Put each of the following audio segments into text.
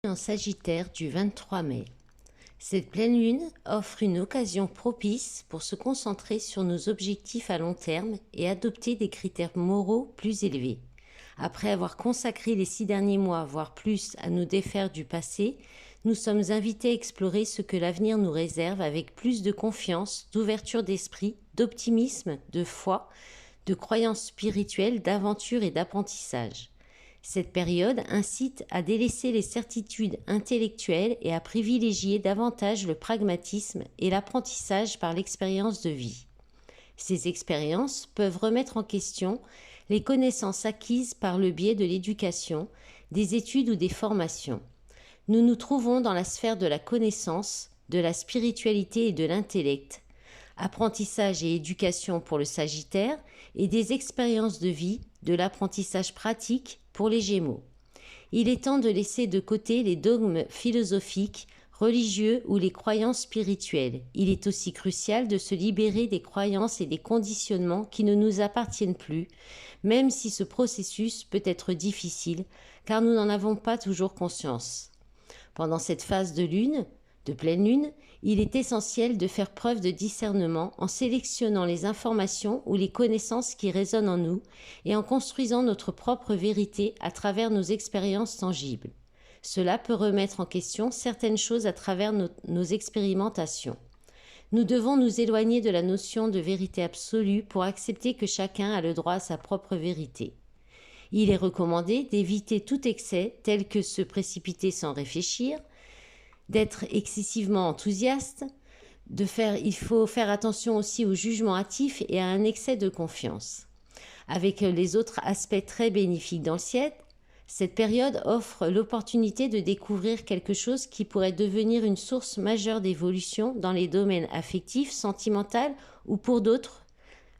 En Sagittaire du 23 mai. Cette pleine lune offre une occasion propice pour se concentrer sur nos objectifs à long terme et adopter des critères moraux plus élevés. Après avoir consacré les 6 derniers mois, voire plus, à nous défaire du passé, nous sommes invités à explorer ce que l'avenir nous réserve avec plus de confiance, d'ouverture d'esprit, d'optimisme, de foi, de croyances spirituelles, d'aventure et d'apprentissage. Cette période incite à délaisser les certitudes intellectuelles et à privilégier davantage le pragmatisme et l'apprentissage par l'expérience de vie. Ces expériences peuvent remettre en question les connaissances acquises par le biais de l'éducation, des études ou des formations. Nous nous trouvons dans la sphère de la connaissance, de la spiritualité et de l'intellect, apprentissage et éducation pour le Sagittaire et des expériences de vie, de l'apprentissage pratique pour les Gémeaux. Il est temps de laisser de côté les dogmes philosophiques, religieux ou les croyances spirituelles. Il est aussi crucial de se libérer des croyances et des conditionnements qui ne nous appartiennent plus, même si ce processus peut être difficile, car nous n'en avons pas toujours conscience. Pendant cette phase de pleine lune, il est essentiel de faire preuve de discernement en sélectionnant les informations ou les connaissances qui résonnent en nous et en construisant notre propre vérité à travers nos expériences tangibles. Cela peut remettre en question certaines choses à travers nos expérimentations. Nous devons nous éloigner de la notion de vérité absolue pour accepter que chacun a le droit à sa propre vérité. Il est recommandé d'éviter tout excès tel que se précipiter sans réfléchir, d'être excessivement enthousiaste, il faut faire attention aussi au jugement hâtif et à un excès de confiance. Avec les autres aspects très bénéfiques dans le ciel, cette période offre l'opportunité de découvrir quelque chose qui pourrait devenir une source majeure d'évolution dans les domaines affectifs, sentimentaux ou pour d'autres,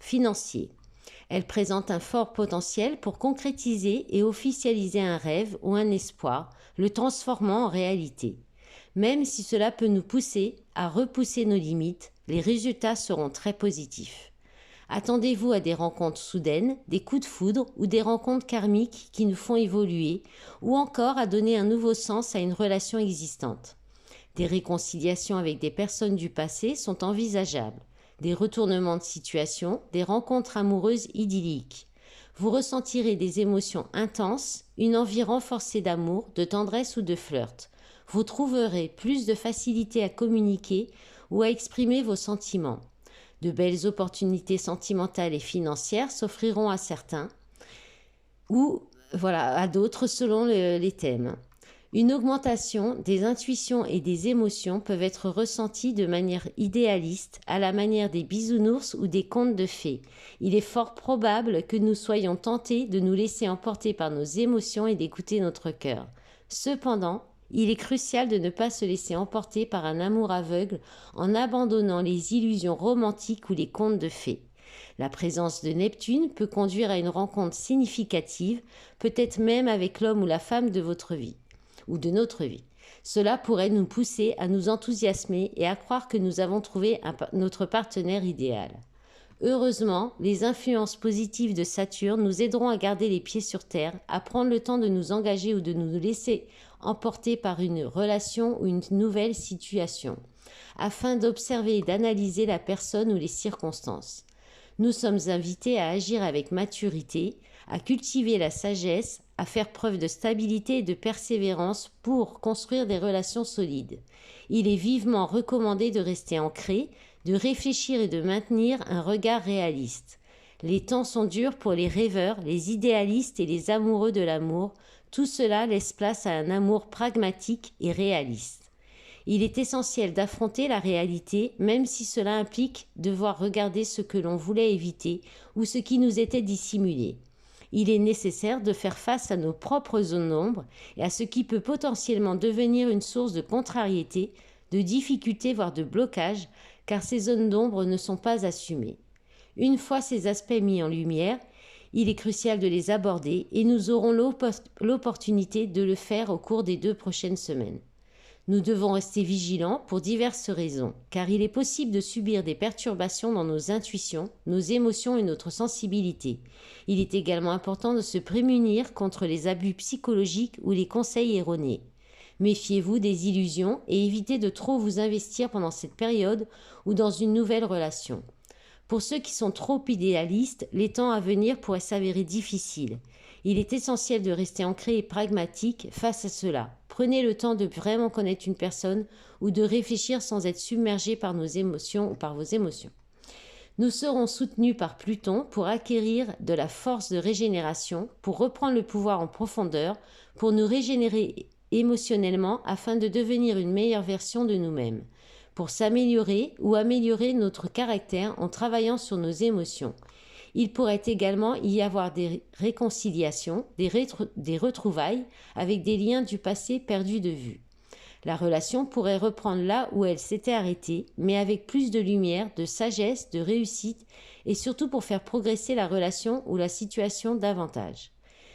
financiers. Elle présente un fort potentiel pour concrétiser et officialiser un rêve ou un espoir, le transformant en réalité. Même si cela peut nous pousser à repousser nos limites, les résultats seront très positifs. Attendez-vous à des rencontres soudaines, des coups de foudre ou des rencontres karmiques qui nous font évoluer, ou encore à donner un nouveau sens à une relation existante. Des réconciliations avec des personnes du passé sont envisageables, des retournements de situation, des rencontres amoureuses idylliques. Vous ressentirez des émotions intenses, une envie renforcée d'amour, de tendresse ou de flirt. Vous trouverez plus de facilité à communiquer ou à exprimer vos sentiments. De belles opportunités sentimentales et financières s'offriront à certains ou à d'autres selon les thèmes. Une augmentation des intuitions et des émotions peuvent être ressenties de manière idéaliste, à la manière des bisounours ou des contes de fées. Il est fort probable que nous soyons tentés de nous laisser emporter par nos émotions et d'écouter notre cœur. Cependant, il est crucial de ne pas se laisser emporter par un amour aveugle en abandonnant les illusions romantiques ou les contes de fées. La présence de Neptune peut conduire à une rencontre significative, peut-être même avec l'homme ou la femme de votre vie, ou de notre vie. Cela pourrait nous pousser à nous enthousiasmer et à croire que nous avons trouvé notre partenaire idéal. Heureusement, les influences positives de Saturne nous aideront à garder les pieds sur terre, à prendre le temps de nous engager ou de nous laisser emporter par une relation ou une nouvelle situation, afin d'observer et d'analyser la personne ou les circonstances. Nous sommes invités à agir avec maturité, à cultiver la sagesse, à faire preuve de stabilité et de persévérance pour construire des relations solides. Il est vivement recommandé de rester ancré, de réfléchir et de maintenir un regard réaliste. Les temps sont durs pour les rêveurs, les idéalistes et les amoureux de l'amour. Tout cela laisse place à un amour pragmatique et réaliste. Il est essentiel d'affronter la réalité, même si cela implique devoir regarder ce que l'on voulait éviter ou ce qui nous était dissimulé. Il est nécessaire de faire face à nos propres zones d'ombre et à ce qui peut potentiellement devenir une source de contrariété, de difficulté voire de blocage, car ces zones d'ombre ne sont pas assumées. Une fois ces aspects mis en lumière, il est crucial de les aborder et nous aurons l'opportunité de le faire au cours des 2 prochaines semaines. Nous devons rester vigilants pour diverses raisons, car il est possible de subir des perturbations dans nos intuitions, nos émotions et notre sensibilité. Il est également important de se prémunir contre les abus psychologiques ou les conseils erronés. Méfiez-vous des illusions et évitez de trop vous investir pendant cette période ou dans une nouvelle relation. Pour ceux qui sont trop idéalistes, les temps à venir pourraient s'avérer difficiles. Il est essentiel de rester ancré et pragmatique face à cela. Prenez le temps de vraiment connaître une personne ou de réfléchir sans être submergé par nos émotions ou par vos émotions. Nous serons soutenus par Pluton pour acquérir de la force de régénération, pour reprendre le pouvoir en profondeur, pour nous régénérer émotionnellement afin de devenir une meilleure version de nous-mêmes, pour s'améliorer ou améliorer notre caractère en travaillant sur nos émotions. Il pourrait également y avoir des réconciliations, des retrouvailles avec des liens du passé perdus de vue. La relation pourrait reprendre là où elle s'était arrêtée, mais avec plus de lumière, de sagesse, de réussite, et surtout pour faire progresser la relation ou la situation davantage.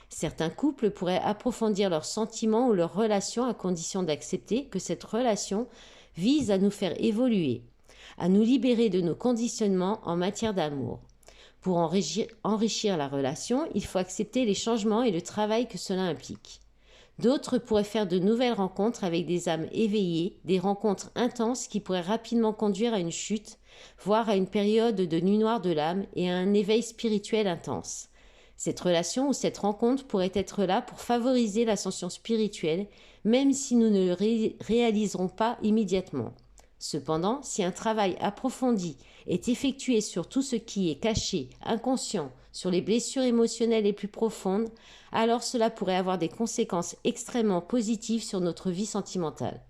Certains couples pourraient approfondir leurs sentiments ou leurs relations à condition d'accepter que cette relation vise à nous faire évoluer, à nous libérer de nos conditionnements en matière d'amour. Pour enrichir la relation, il faut accepter les changements et le travail que cela implique. D'autres pourraient faire de nouvelles rencontres avec des âmes éveillées, des rencontres intenses qui pourraient rapidement conduire à une chute, voire à une période de nuit noire de l'âme et à un éveil spirituel intense. Cette relation ou cette rencontre pourrait être là pour favoriser l'ascension spirituelle, même si nous ne le réaliserons pas immédiatement. Cependant, si un travail approfondi est effectué sur tout ce qui est caché, inconscient, sur les blessures émotionnelles les plus profondes, alors cela pourrait avoir des conséquences extrêmement positives sur notre vie sentimentale.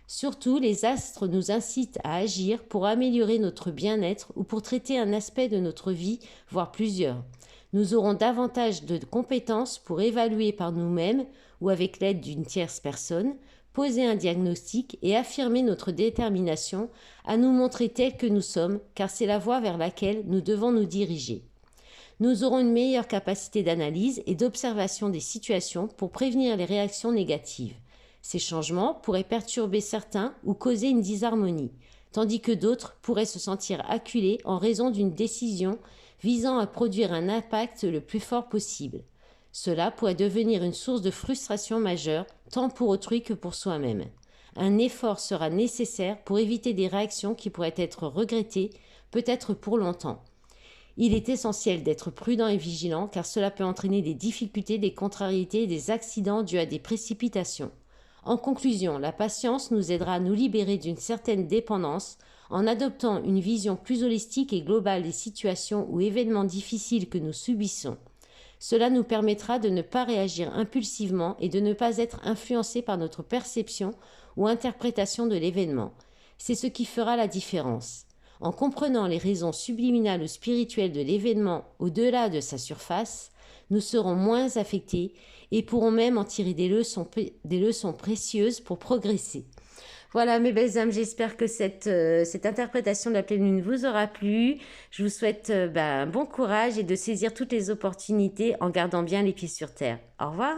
Surtout, les astres nous incitent à agir pour améliorer notre bien-être ou pour traiter un aspect de notre vie, voire plusieurs. Nous aurons davantage de compétences pour évaluer par nous-mêmes ou avec l'aide d'une tierce personne, poser un diagnostic et affirmer notre détermination à nous montrer tels que nous sommes, car c'est la voie vers laquelle nous devons nous diriger. Nous aurons une meilleure capacité d'analyse et d'observation des situations pour prévenir les réactions négatives. Ces changements pourraient perturber certains ou causer une disharmonie, tandis que d'autres pourraient se sentir acculés en raison d'une décision visant à produire un impact le plus fort possible. Cela pourrait devenir une source de frustration majeure, tant pour autrui que pour soi-même. Un effort sera nécessaire pour éviter des réactions qui pourraient être regrettées, peut-être pour longtemps. Il est essentiel d'être prudent et vigilant car cela peut entraîner des difficultés, des contrariétés et des accidents dus à des précipitations. En conclusion, la patience nous aidera à nous libérer d'une certaine dépendance en adoptant une vision plus holistique et globale des situations ou événements difficiles que nous subissons. Cela nous permettra de ne pas réagir impulsivement et de ne pas être influencés par notre perception ou interprétation de l'événement. C'est ce qui fera la différence. En comprenant les raisons subliminales ou spirituelles de l'événement au-delà de sa surface, nous serons moins affectés et pourrons même en tirer des leçons précieuses pour progresser. Voilà mes belles âmes, j'espère que cette interprétation de la pleine lune vous aura plu. Je vous souhaite bon courage et de saisir toutes les opportunités en gardant bien les pieds sur terre. Au revoir.